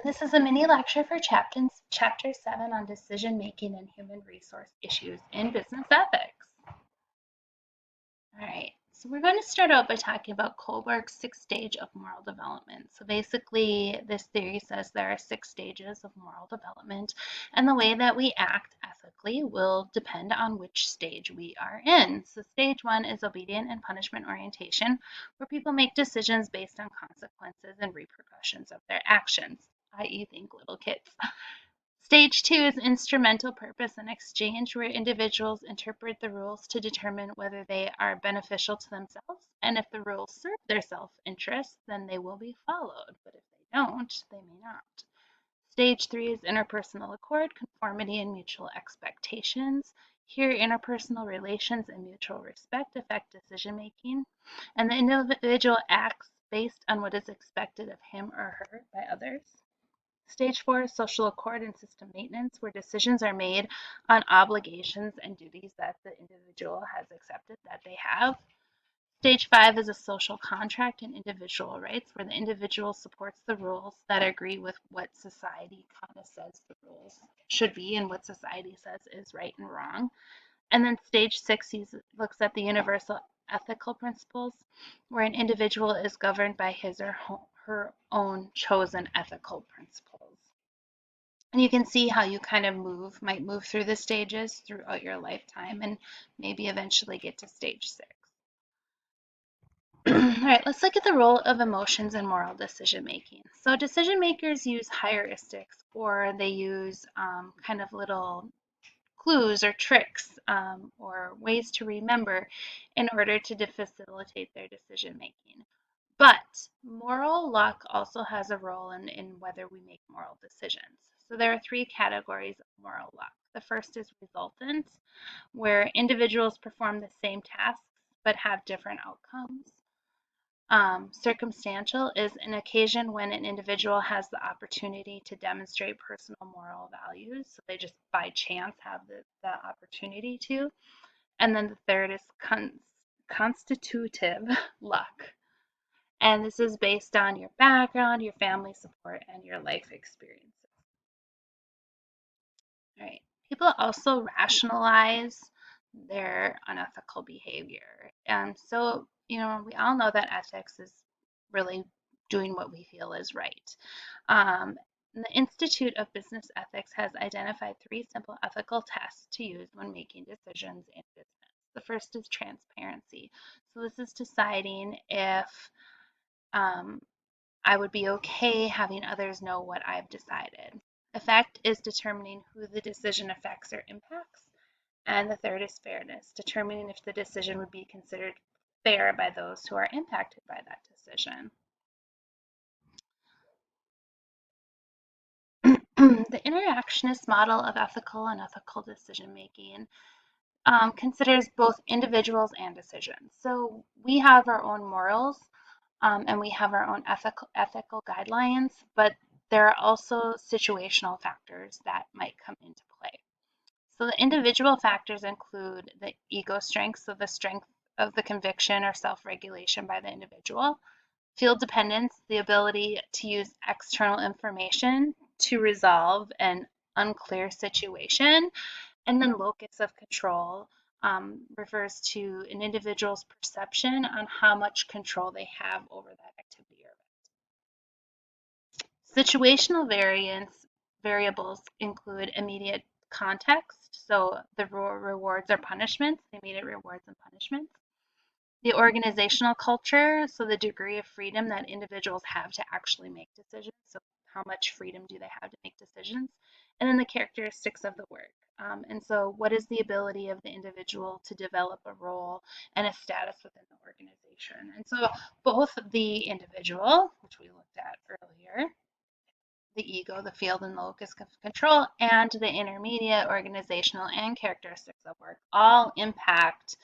This is a mini lecture for chapter 7 on decision making and human resource issues in business ethics. All right, so we're going to start out by talking about Kohlberg's 6 stage of moral development. So basically, this theory says there are 6 stages of moral development, and the way that we act ethically will depend on which stage we are in. So stage 1 is obedient and punishment orientation, where people make decisions based on consequences and repercussions of their actions, i.e., think little kids. Stage 2 is instrumental purpose and exchange, where individuals interpret the rules to determine whether they are beneficial to themselves, and if the rules serve their self-interest, then they will be followed, but if they don't, they may not. Stage 3 is interpersonal accord, conformity, and mutual expectations. Here, interpersonal relations and mutual respect affect decision making, and the individual acts based on what is expected of him or her by others. Stage 4 is social accord and system maintenance, where decisions are made on obligations and duties that the individual has accepted that they have. Stage 5 is a social contract and individual rights, where the individual supports the rules that agree with what society kind of says the rules should be and what society says is right and wrong. And then stage 6 looks at the universal ethical principles, where an individual is governed by his or her own chosen ethical principles. And you can see how you kind of might move through the stages throughout your lifetime and maybe eventually get to stage 6. All right, let's look at the role of emotions in moral decision making. So decision makers use heuristics, or they use kind of little clues or tricks or ways to remember in order to facilitate their decision making. But moral luck also has a role in whether we make moral decisions. So there are 3 categories of moral luck. The first is resultant, where individuals perform the same tasks but have different outcomes. Circumstantial is an occasion when an individual has the opportunity to demonstrate personal moral values. So they just by chance have the opportunity to. And then the third is constitutive luck. And this is based on your background, your family support, and your life experiences. All right. People also rationalize their unethical behavior. And so, we all know that ethics is really doing what we feel is right. The Institute of Business Ethics has identified 3 simple ethical tests to use when making decisions in business. The first is transparency. So this is deciding if I would be okay having others know what I've decided. Effect is determining who the decision affects or impacts. And the third is fairness, determining if the decision would be considered fair by those who are impacted by that decision. The interactionist model of ethical and ethical decision making considers both individuals and decisions. So we have our own morals and we have our own ethical guidelines, but there are also situational factors that might come into play. So the individual factors include the ego strength, so the strength of the conviction or self-regulation by the individual, field dependence, the ability to use external information to resolve an unclear situation, and then locus of control refers to an individual's perception on how much control they have over that activity or event. Situational variables include immediate context, so the rewards or punishments, the immediate rewards and punishments. The organizational culture, so the degree of freedom that individuals have to actually make decisions. So how much freedom do they have to make decisions? And then the characteristics of the work. And so what is the ability of the individual to develop a role and a status within the organization? And so both the individual, which we looked at earlier, the ego, the field, and the locus of control, and the intermediate organizational and characteristics of work all impact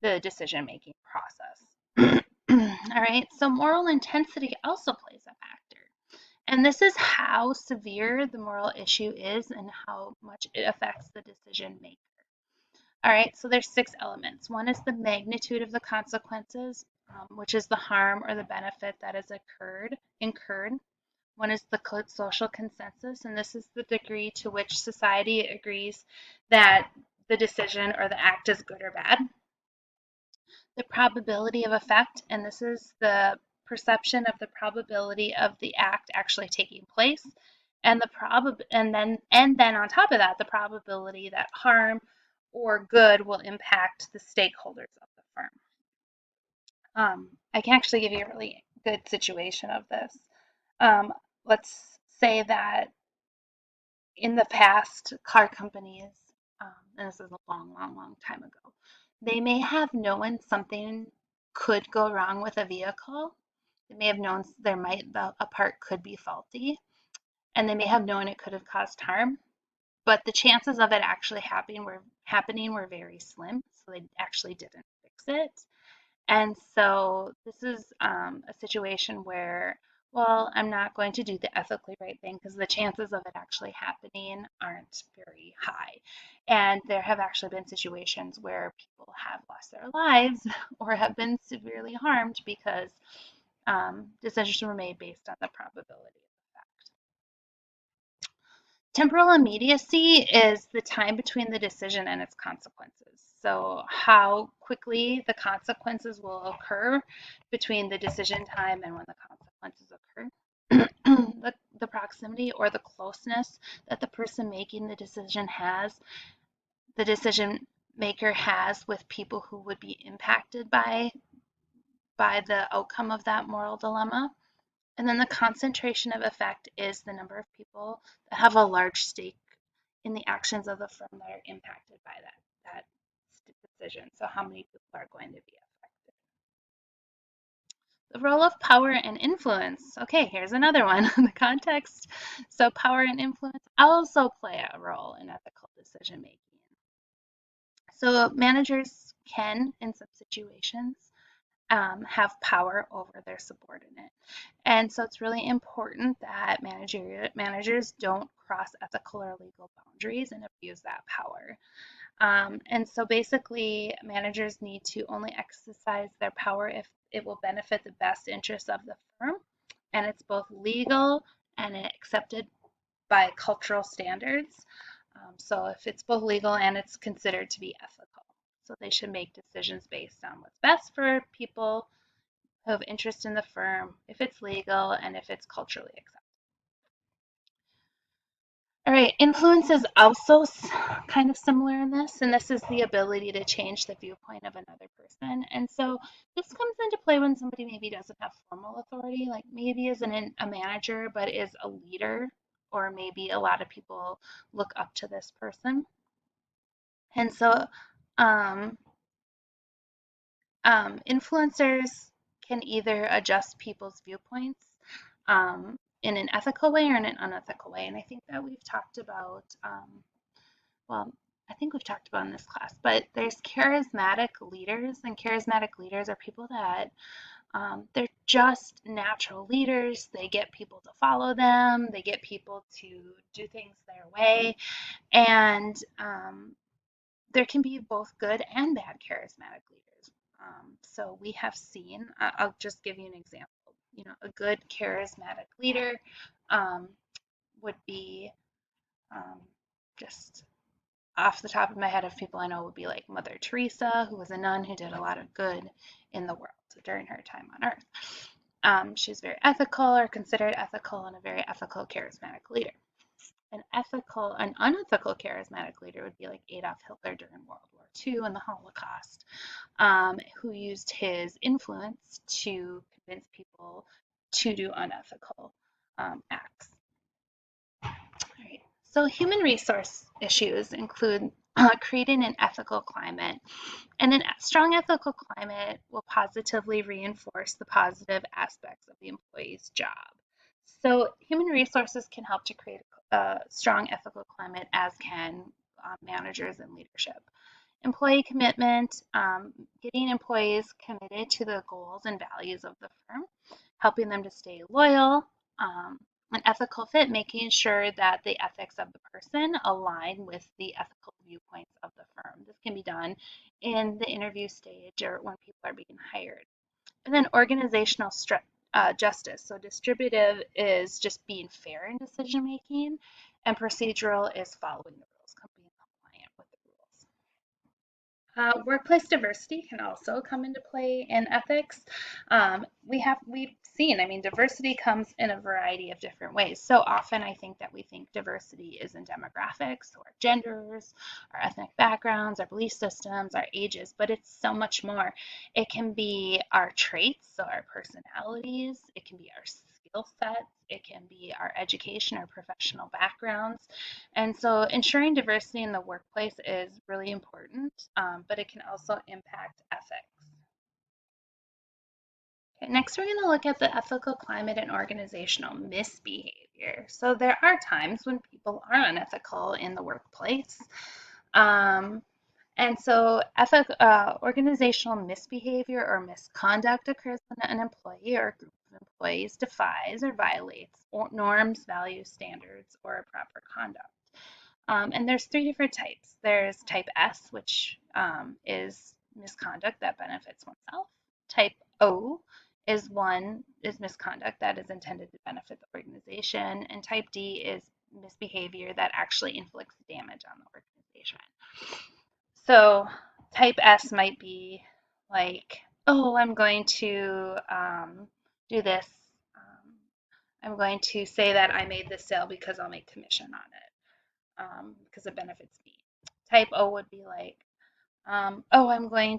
the decision-making process. All right, so moral intensity also plays a factor. And this is how severe the moral issue is and how much it affects the decision maker. All right, so there's 6 elements. One is the magnitude of the consequences, which is the harm or the benefit that is incurred. One is the social consensus, and this is the degree to which society agrees that the decision or the act is good or bad. The probability of effect, and this is the perception of the probability of the act actually taking place, and then on top of that, the probability that harm or good will impact the stakeholders of the firm. I can actually give you a really good situation of this. Let's say that in the past, car companies, and this is a long, long, long time ago, they may have known something could go wrong with a vehicle. They may have known a part could be faulty, and they may have known it could have caused harm, but the chances of it actually happening were very slim, so they actually didn't fix it. And so this is a situation where, well, I'm not going to do the ethically right thing because the chances of it actually happening aren't very high. And there have actually been situations where people have lost their lives or have been severely harmed because decisions were made based on the probability. Temporal immediacy is the time between the decision and its consequences. So, how quickly the consequences will occur between the decision time and when the consequences occur. The proximity or the closeness that the person making the decision the decision maker has with people who would be impacted by the outcome of that moral dilemma. And then the concentration of effect is the number of people that have a large stake in the actions of the firm that are impacted by that decision. So how many people are going to be affected? The role of power and influence. Okay, here's another one. The context. So power and influence also play a role in ethical decision making. So managers can, in some situations, have power over their subordinate. And so it's really important that managers don't cross ethical or legal boundaries and abuse that power. And so basically, managers need to only exercise their power if it will benefit the best interests of the firm, and it's both legal and accepted by cultural standards. So if it's both legal and it's considered to be ethical. So they should make decisions based on what's best for people who have interest in the firm, if it's legal, and if it's culturally accepted. All right, influence is also kind of similar in this, and this is the ability to change the viewpoint of another person. And so this comes into play when somebody maybe doesn't have formal authority, like maybe isn't a manager, but is a leader, or maybe a lot of people look up to this person. And so um, influencers can either adjust people's viewpoints in an ethical way or in an unethical way. And I think that we've talked about, well, I think we've talked about in this class, but there's charismatic leaders, and charismatic leaders are people that they're just natural leaders. They get people to follow them, they get people to do things their way, and there can be both good and bad charismatic leaders. So we have seen, I'll just give you an example. You know, a good charismatic leader um, would be um, just off the top of my head of people I know would be like Mother Teresa, who was a nun who did a lot of good in the world during her time on earth. She was very ethical or considered ethical and a very ethical charismatic leader. An unethical charismatic leader would be like Adolf Hitler during World War II and the Holocaust, who used his influence to convince people to do unethical acts. All right. So human resource issues include creating an ethical climate, and a strong ethical climate will positively reinforce the positive aspects of the employee's job. So human resources can help to create a strong ethical climate, as can managers and leadership. Employee commitment, getting employees committed to the goals and values of the firm, helping them to stay loyal. An ethical fit, making sure that the ethics of the person align with the ethical viewpoints of the firm. This can be done in the interview stage or when people are being hired. And then organizational justice. So distributive is just being fair in decision making, and procedural is following the rules, being compliant with the rules. Workplace diversity can also come into play in ethics. We've seen, I mean, diversity comes in a variety of different ways. So often I think that we think diversity is in demographics or genders, our ethnic backgrounds, our belief systems, our ages, but it's so much more. It can be our traits, so our personalities, it can be our skill sets, it can be our education, our professional backgrounds. And so ensuring diversity in the workplace is really important, but it can also impact ethics. Okay, next, we're going to look at the ethical climate and organizational misbehavior. So there are times when people are unethical in the workplace. And so organizational misbehavior or misconduct occurs when an employee or a group of employees defies or violates norms, values, standards, or proper conduct. And there's three different types. There's type S, which is misconduct that benefits oneself. Type O is misconduct that is intended to benefit the organization. And type D is misbehavior that actually inflicts damage on the organization. So type S might be like, oh, I'm going to do this. I'm going to say that I made this sale because I'll make commission on it, because it benefits me. Type O would be like, oh, I'm going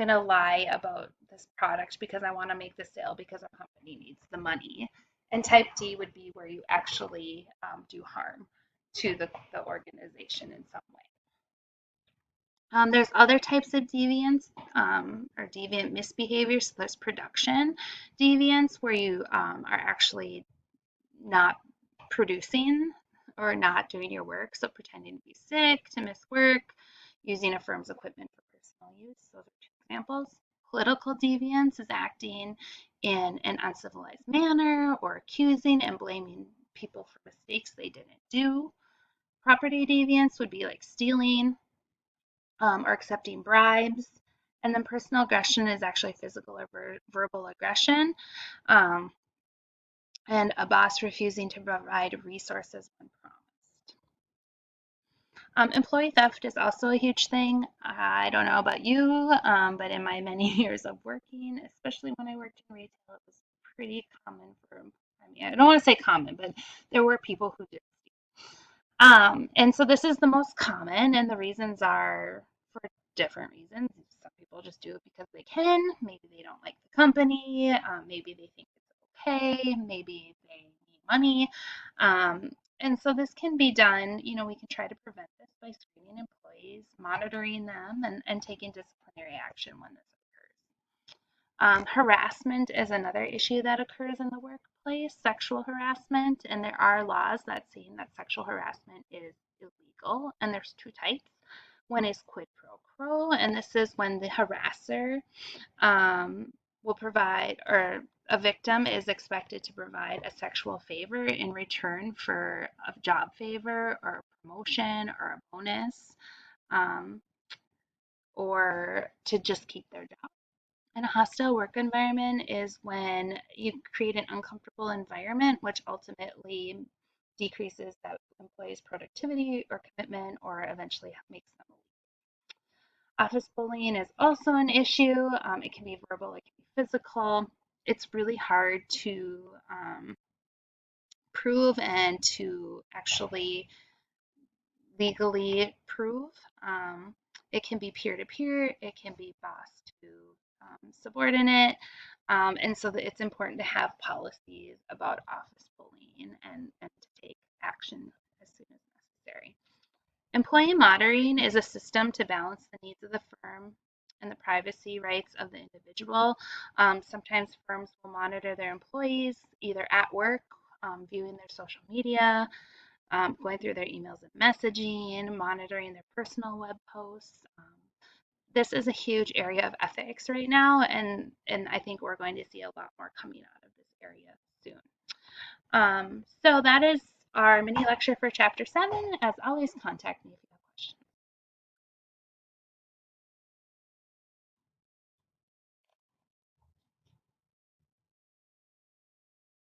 to lie about this product because I want to make the sale because our company needs the money. And type D would be where you actually do harm to the organization in some way. There's other types of deviance or deviant misbehavior. So there's production deviance where you are actually not producing or not doing your work. So pretending to be sick, to miss work, using a firm's equipment for personal use. Those are two examples. Political deviance is acting in an uncivilized manner or accusing and blaming people for mistakes they didn't do. Property deviance would be like stealing or accepting bribes. And then personal aggression is actually physical or verbal aggression. And a boss refusing to provide resources when promised. Employee theft is also a huge thing. I don't know about you, but in my many years of working, especially when I worked in retail, it was pretty common I don't want to say common, but there were people who did. And so this is the most common, and the reasons are for different reasons. Some people just do it because they can. Maybe they don't like the company. Maybe they think it's okay. Maybe they need money. And so this can be done. We can try to prevent this by screening employees, monitoring them, and taking disciplinary action when this occurs. Harassment is another issue that occurs in the workplace, sexual harassment, and there are laws that say that sexual harassment is illegal, and there's two types. One is quid pro quo, and this is when the harasser will provide, or a victim is expected to provide a sexual favor in return for a job favor or a promotion or a bonus, or to just keep their job. And a hostile work environment is when you create an uncomfortable environment, which ultimately decreases that employee's productivity or commitment, or eventually makes them leave. Office bullying is also an issue. It can be verbal, it can be physical. It's really hard to prove and to actually legally prove. It can be peer-to-peer, it can be boss to subordinate, and so it's important to have policies about office bullying and to take action as soon as necessary. Employee monitoring is a system to balance the needs of the firm and the privacy rights of the individual. Sometimes firms will monitor their employees either at work, viewing their social media, going through their emails and messaging, monitoring their personal web posts. This is a huge area of ethics right now, and I think we're going to see a lot more coming out of this area soon. So that is our mini lecture for Chapter 7. As always, contact me